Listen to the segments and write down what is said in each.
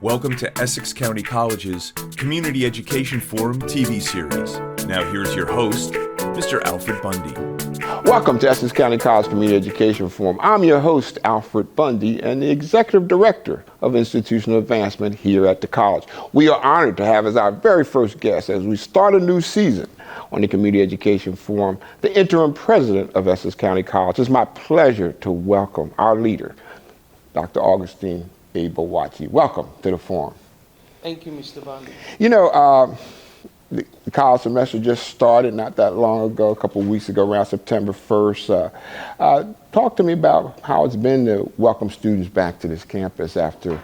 Welcome to Essex County College's Community Education Forum TV series. Now here's your host, Mr. Alfred Bundy. Welcome to Essex County College Community Education Forum. I'm your host, Alfred Bundy, and the Executive Director of Institutional Advancement here at the college. We are honored to have as our very first guest, as we start a new season on the Community Education Forum, the Interim President of Essex County College. It's my pleasure to welcome our leader, Dr. Augustine Boakye. Welcome to the forum. Thank you, Mr. Bundy. You know, the college semester just started not that long ago, a couple of weeks ago, around September 1st. Talk to me about how it's been to welcome students back to this campus after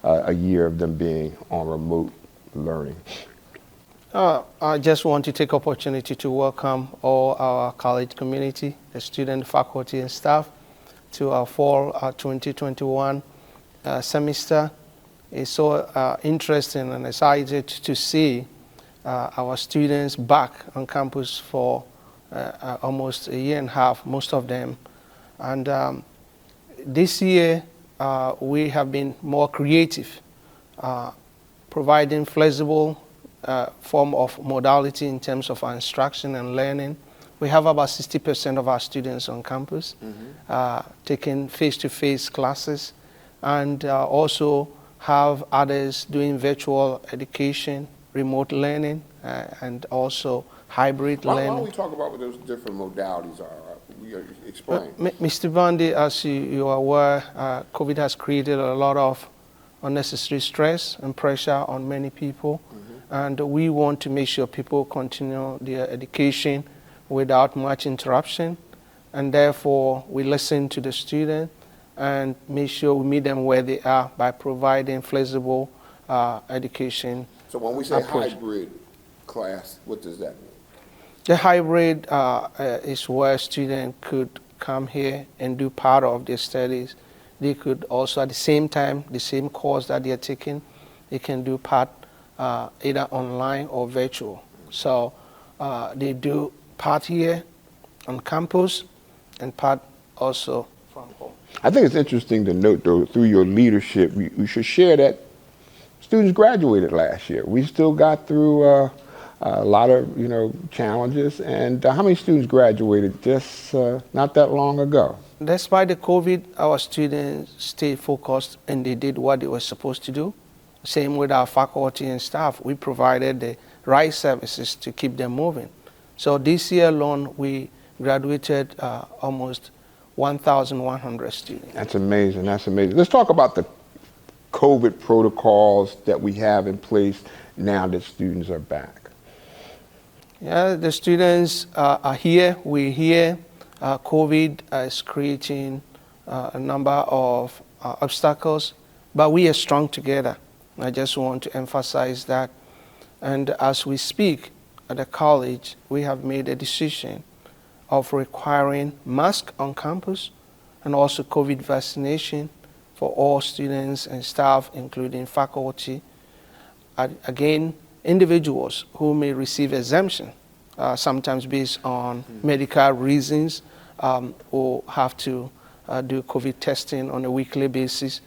a year of them being on remote learning. I just want to take opportunity to welcome all our college community, the student, faculty, and staff to our fall 2021 semester. It's so interesting and excited to see our students back on campus for almost a year and a half, most of them. And this year, we have been more creative, providing flexible form of modality in terms of our instruction and learning. We have about 60% of our students on campus, taking face-to-face classes, and also have others doing virtual education, remote learning, and also hybrid learning. Why don't we talk about what those different modalities are? Explain. Mr. Bundy, as you are aware, COVID has created a lot of unnecessary stress and pressure on many people, and we want to make sure people continue their education without much interruption, and therefore we listen to the student and make sure we meet them where they are by providing flexible education. So when we say hybrid class, what does that mean? The hybrid is where students could come here and do part of their studies. They could also, at the same time, the same course that they are taking, they can do part either online or virtual. So they do part here on campus and part also from home. I think it's interesting to note, though, through your leadership, we should share that students graduated last year. We still got through a lot of, challenges. And how many students graduated just not that long ago? Despite the COVID, our students stayed focused and they did what they were supposed to do. Same with our faculty and staff. We provided the right services to keep them moving. So this year alone, we graduated almost 1,100 students. That's amazing. That's amazing. Let's talk about the COVID protocols that we have in place now that students are back. Yeah, the students are here. We're here. COVID is creating a number of obstacles, but we are strong together. I just want to emphasize that. And as we speak at the college, we have made a decision of requiring masks on campus and also COVID vaccination for all students and staff, including faculty. Again, individuals who may receive exemption, sometimes based on medical reasons, or have to do COVID testing on a weekly basis.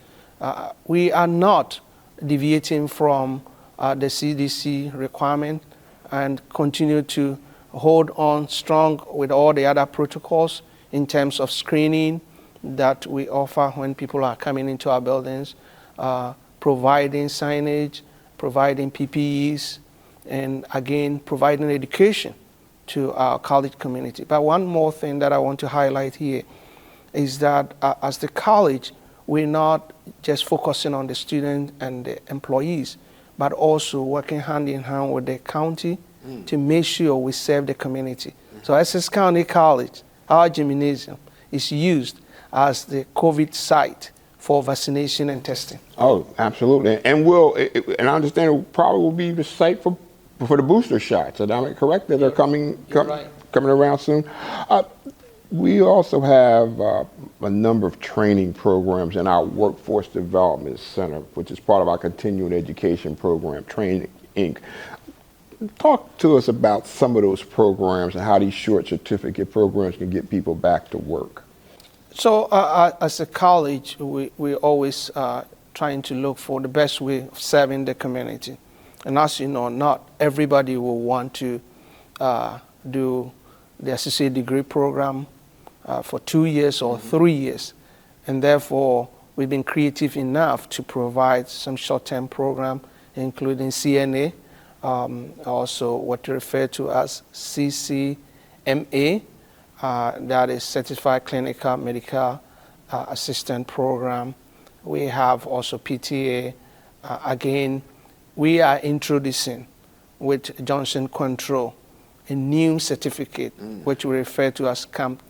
We are not deviating from the CDC requirement and continue to hold on strong with all the other protocols in terms of screening that we offer when people are coming into our buildings, providing signage, providing PPEs, and again, providing education to our college community. But one more thing that I want to highlight here is that as the college, we're not just focusing on the students and the employees, but also working hand in hand with the county to make sure we serve the community. So Essex County College, our gymnasium, is used as the COVID site for vaccination and testing. Oh, absolutely. And and I understand it probably will be the site for the booster shots. Am I correct that they're coming around soon? We also have a number of training programs in our Workforce Development Center, which is part of our continuing education program, Training Inc. Talk to us about some of those programs and how these short certificate programs can get people back to work. So as a college, we always trying to look for the best way of serving the community. And as you know, not everybody will want to do the associate degree program for 2 years or 3 years. And therefore, we've been creative enough to provide some short-term program, including CNA, also what we refer to as CCMA, that is Certified Clinical Medical Assistant Program. We have also PTA. Again, we are introducing with Johnson Control a new certificate, which we refer to as CAMP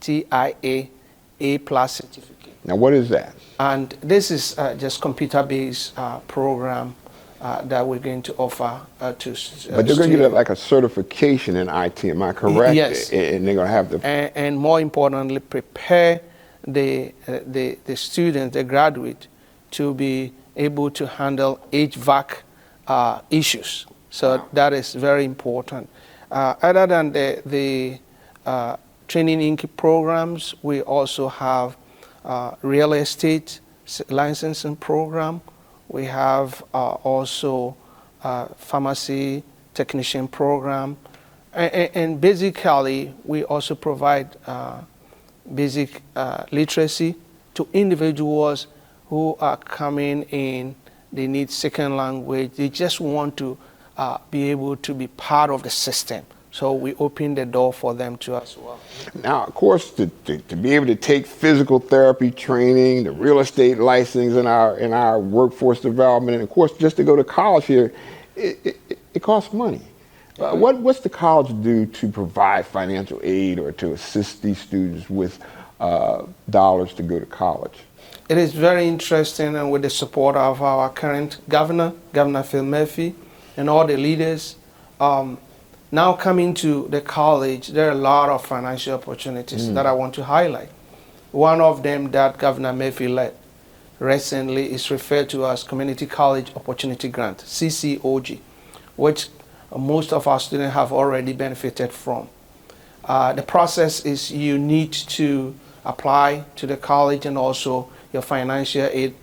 TIA A+ certificate. Now, what is that? And this is just computer-based program that we're going to offer to students. But they're going to get like a certification in IT, am I correct? Yes. And they're going to have the... And more importantly, prepare the student, the graduate, to be able to handle HVAC issues. So that is very important. Other than the training INKI programs, we also have real estate licensing program. We have also pharmacy technician program. And basically, we also provide basic literacy to individuals who are coming in. They need second language. They just want to be able to be part of the system. So we open the door for them too as well. Now, of course, to be able to take physical therapy training, the real estate license in our workforce development, and of course, just to go to college here, it costs money. What's the college do to provide financial aid or to assist these students with dollars to go to college? It is very interesting, and with the support of our current governor, Governor Phil Murphy, and all the leaders, now coming to the college, there are a lot of financial opportunities that I want to highlight. One of them that Governor Murphy led recently is referred to as Community College Opportunity Grant, CCOG, which most of our students have already benefited from. The process is you need to apply to the college, and also your financial aid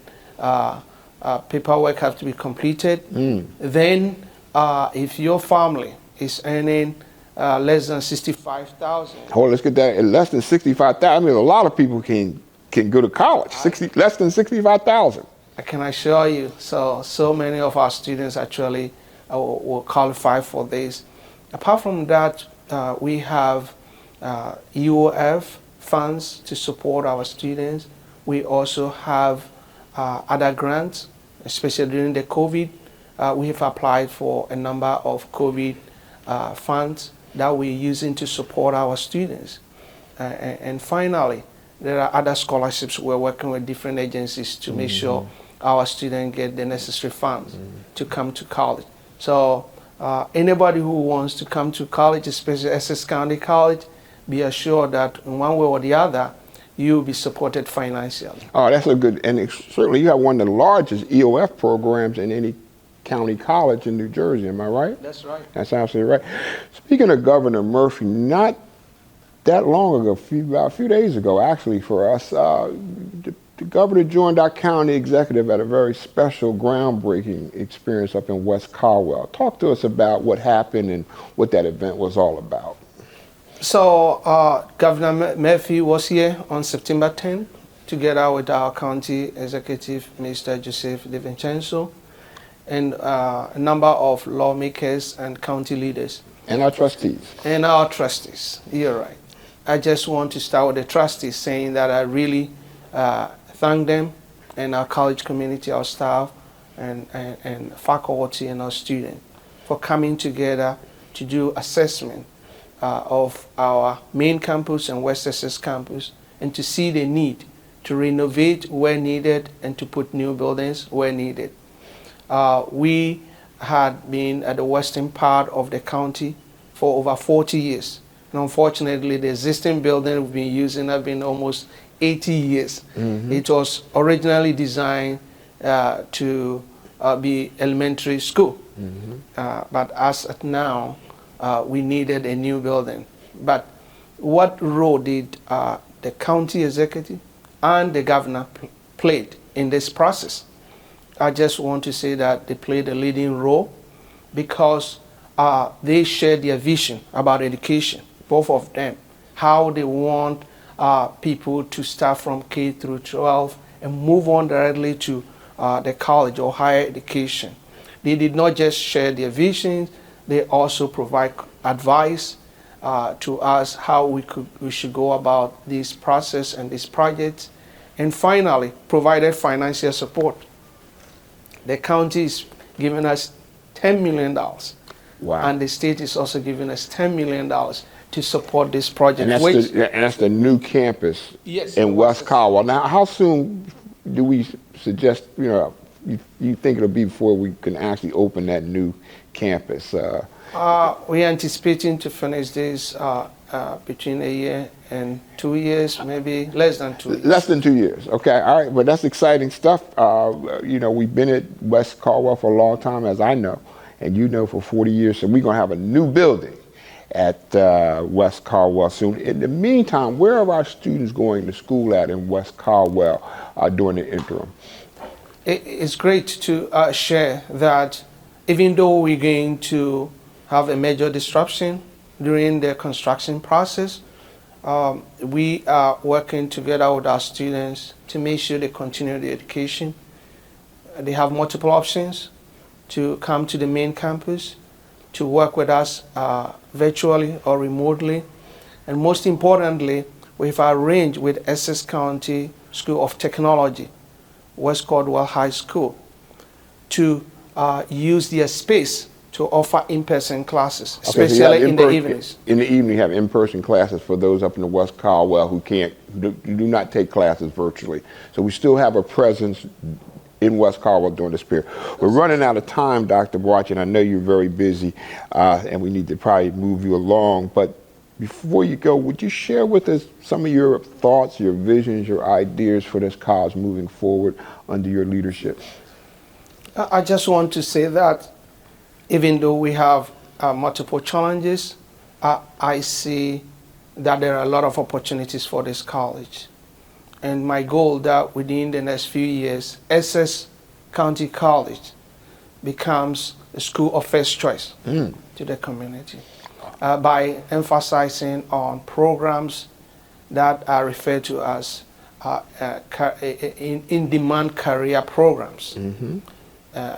paperwork has to be completed. Then if your family is earning less than 65,000. Hold on, let's get that. Less than 65,000. I mean, a lot of people can go to college. Less than 65,000. I can assure you. So many of our students actually will qualify for this. Apart from that, we have EOF funds to support our students. We also have other grants, especially during the COVID. We have applied for a number of COVID funds that we're using to support our students. And finally, there are other scholarships. We're working with different agencies to make sure our students get the necessary funds to come to college. So anybody who wants to come to college, especially Essex County College, be assured that in one way or the other, you'll be supported financially. Oh, that's a good, and certainly you have one of the largest EOF programs in any county college in New Jersey, am I right? That's right. That's absolutely right. Speaking of Governor Murphy, not that long ago, about a few days ago actually for us, the governor joined our county executive at a very special groundbreaking experience up in West Caldwell. Talk to us about what happened and what that event was all about. So Governor Murphy was here on September 10th together with our county executive, Mr. Joseph DeVincenzo, and a number of lawmakers and county leaders. And our trustees. And our trustees, you're right. I just want to start with the trustees, saying that I really thank them and our college community, our staff, and faculty and our students for coming together to do assessment of our main campus and West Essex campus, and to see the need to renovate where needed and to put new buildings where needed. We had been at the western part of the county for over 40 years. And unfortunately, the existing building we've been using have been almost 80 years. It was originally designed to be elementary school. But as at now, we needed a new building. But what role did the county executive and the governor played in this process? I just want to say that they played a leading role because they shared their vision about education, both of them, how they want people to start from K through 12 and move on directly to the college or higher education. They did not just share their visions, they also provide advice to us how we should go about this process and this project, and finally provided financial support. The county is giving us $10 million. Wow. And the state is also giving us $10 million to support this project. And that's the new campus in West Caldwell. Now, how soon do we suggest, you think it'll be before we can actually open that new campus? We're anticipating to finish this between a year and 2 years, maybe less than 2 years. Less than 2 years, okay, all right, but that's exciting stuff. We've been at West Caldwell for a long time, as I know, and for 40 years, so we're gonna have a new building at West Caldwell soon. In the meantime, where are our students going to school at in West Caldwell during the interim? It's great to share that even though we're going to have a major disruption during the construction process, we are working together with our students to make sure they continue the education. They have multiple options to come to the main campus, to work with us virtually or remotely. And most importantly, we've arranged with Essex County School of Technology, West Caldwell High School, to use their space to offer in-person classes, especially in the evenings. In the evening, you have in-person classes for those up in the West Caldwell who do not take classes virtually. So we still have a presence in West Caldwell during this period. We're running out of time, Dr. Boakye, and I know you're very busy, and we need to probably move you along. But before you go, would you share with us some of your thoughts, your visions, your ideas for this college moving forward under your leadership? I just want to say that even though we have multiple challenges, I see that there are a lot of opportunities for this college. And my goal that within the next few years, Essex County College becomes a school of first choice to the community by emphasizing on programs that are referred to as in-demand career programs.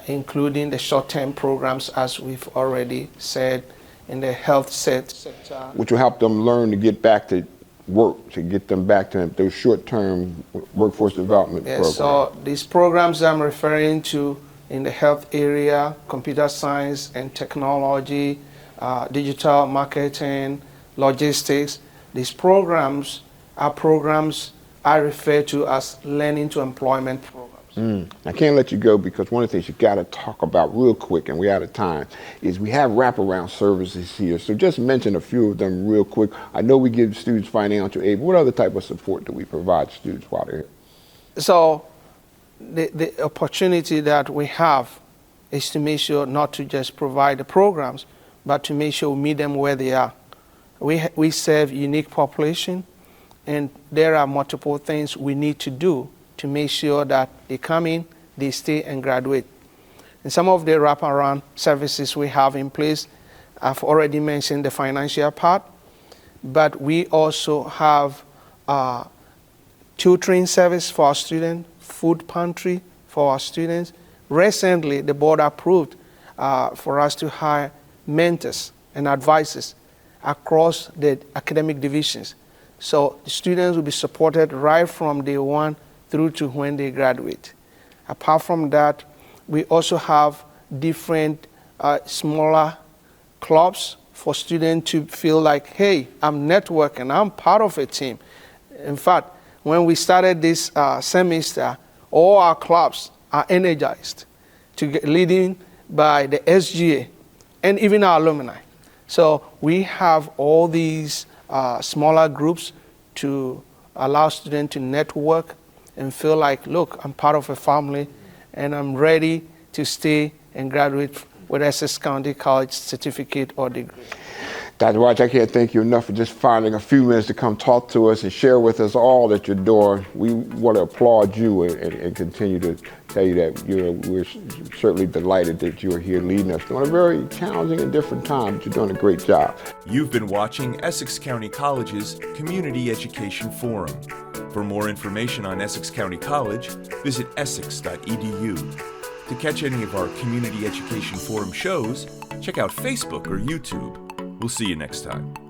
Including the short-term programs, as we've already said, in the health sector. Which will help them learn to get back to work, to get them back to those short-term workforce development programs. So these programs I'm referring to in the health area, computer science and technology, digital marketing, logistics, these programs are programs I refer to as learning to employment programs. I can't let you go because one of the things you got to talk about real quick, and we're out of time, is we have wraparound services here. So just mention a few of them real quick. I know we give students financial aid, but what other type of support do we provide students while they're here? So the opportunity that we have is to make sure not to just provide the programs, but to make sure we meet them where they are. We serve unique population, and there are multiple things we need to do to make sure that they come in, they stay and graduate. And some of the wraparound services we have in place, I've already mentioned the financial part, but we also have tutoring service for our students, food pantry for our students. Recently, the board approved for us to hire mentors and advisors across the academic divisions. So the students will be supported right from day one through to when they graduate. Apart from that, we also have different smaller clubs for students to feel like, hey, I'm networking, I'm part of a team. In fact, when we started this semester, all our clubs are energized, leading by the SGA and even our alumni. So we have all these smaller groups to allow students to network and feel like, look, I'm part of a family and I'm ready to stay and graduate with Essex County College certificate or degree. Dr. Watch, I can't thank you enough for just finding a few minutes to come talk to us and share with us all that you're doing. We want to applaud you and continue to tell you that we're certainly delighted that you're here leading us during a very challenging and different time, but you're doing a great job. You've been watching Essex County College's Community Education Forum. For more information on Essex County College, visit essex.edu. To catch any of our Community Education Forum shows, check out Facebook or YouTube. We'll see you next time.